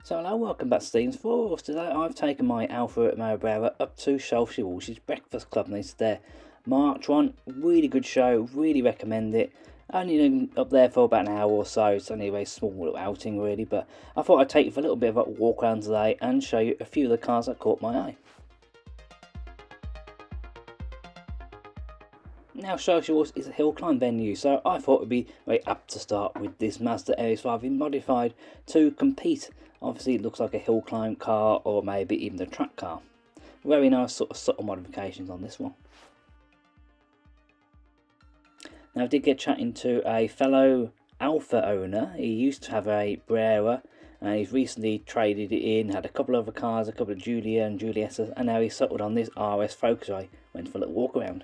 So hello, welcome back to Steam's Force. Today I've taken my Alfa Romeo Brera up to Shelsley Walsh's Breakfast Club, and it's their March one. Really good show, really recommend it. Only up there for about an hour or so. It's only a very small little outing really, but I thought I'd take you for a little bit of a walk around today and show you a few of the cars that caught my eye. Now Shelsley Walsh is a hill climb venue, so I thought it would be very apt to start with this Mazda RS5 modified to compete. Obviously it looks like a hill climb car or maybe even a track car. Very nice sort of subtle modifications on this one. Now I did get chatting to a fellow Alfa owner. He used to have a Brera and he's recently traded it in, had a couple of other cars, a couple of Giulia and Giuliettas, and now he's settled on this RS Focus. I went for a little walk around.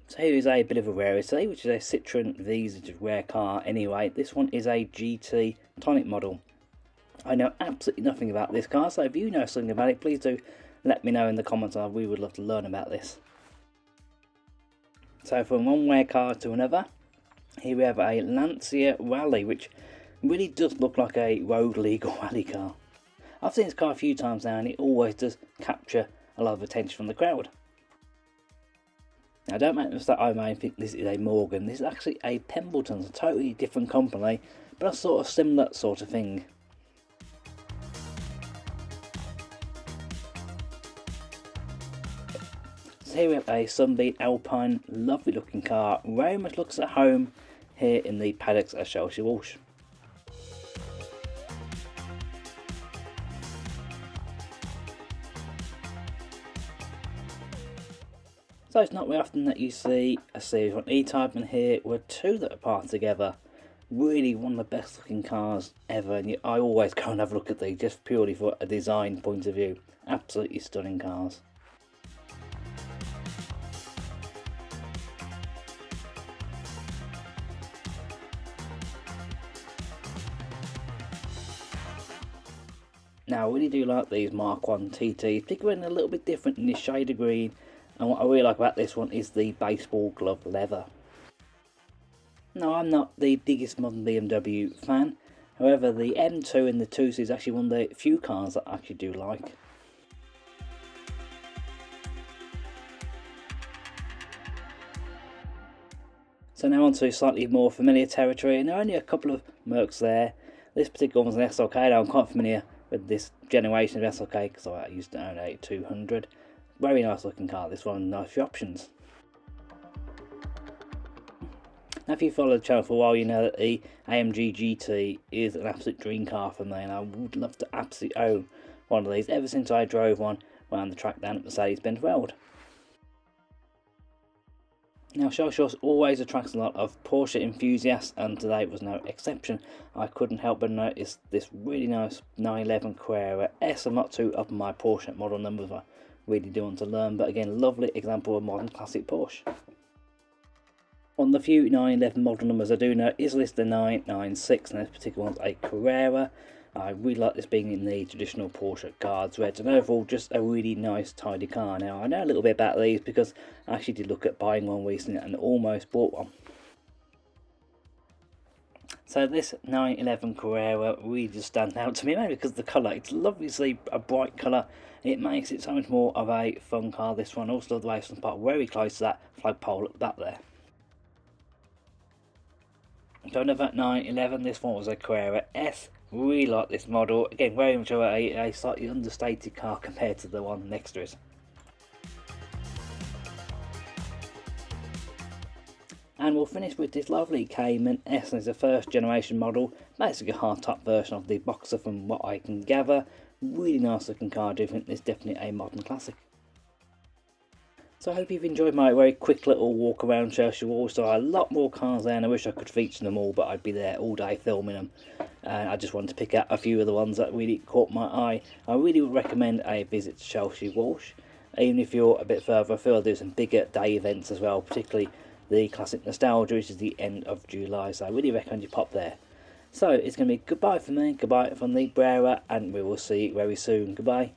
So here is a bit of a rarity, which is a Citroen Visa, which is a rare car anyway. This one is a GT tonic model. I know absolutely nothing about this car, so if you know something about it, please do let me know in the comments. We would love to learn about this. So from one rare car to another, here we have a Lancia Rally, which really does look like a road league or rally car. I've seen this car a few times now and it always does capture a lot of attention from the crowd. Now don't make the mistake, I may think this is a Morgan. This is actually a Pembleton, it's a totally different company, but a sort of similar sort of thing. So here we have a Sunbeam Alpine, lovely looking car, very much looks at home here in the paddocks at Shelsley Walsh. So it's not very often that you see a Series 1 E-Type, and here were two that are parked together. Really one of the best looking cars ever, and I always go and have a look at these just purely for a design point of view. Absolutely stunning cars. Now I really do like these Mark 1 TTs, particularly a little bit different in this shade of green. And what I really like about this one is the baseball glove leather. Now I'm not the biggest modern BMW fan, however the M2 and the 2 is actually one of the few cars that I actually do like. So now on to slightly more familiar territory, and there are only a couple of Mercs there. This particular one's an SLK. Now I'm quite familiar with this generation of SLK because I used to own a 200. Very nice looking car, this one, nice few options. Now if you follow the channel for a while, you know that the AMG GT is an absolute dream car for me, and I would love to absolutely own one of these ever since I drove one around the track down at Mercedes-Benz World. Now Shelsley Walsh always attracts a lot of Porsche enthusiasts, and today was no exception. I couldn't help but notice this really nice 911 Carrera S. I'm not too up on my Porsche model numbers, I really do want to learn, but again, lovely example of modern classic Porsche. On the few 911 model numbers I do know is listed 996, and this particular one's a Carrera. I really like this being in the traditional Porsche guards red, and overall just a really nice tidy car. Now I know a little bit about these because I actually did look at buying one recently and almost bought one. So this 911 Carrera really just stands out to me, maybe because of the colour. It's lovely to see a bright colour. It makes it so much more of a fun car, this one. Also the way it's parked very close to that flagpole at the back there. So another 911, this one was a Carrera S. Really like this model. Again, very much a slightly understated car compared to the one next to it. And we'll finish with this lovely Cayman S, and it's a first generation model, basically a hardtop version of the Boxer from what I can gather. Really nice looking car, I do think it's definitely a modern classic. So I hope you've enjoyed my very quick little walk around Shelsley Walsh. There are a lot more cars there and I wish I could feature them all, but I'd be there all day filming them. And I just wanted to pick out a few of the ones that really caught my eye. I really would recommend a visit to Shelsley Walsh. Even if you're a bit further afield, I'll do some bigger day events as well, particularly the Classic Nostalgia, which is the end of July. So I really recommend you pop there. So it's going to be goodbye from me, goodbye from the Brera, and we will see you very soon. Goodbye.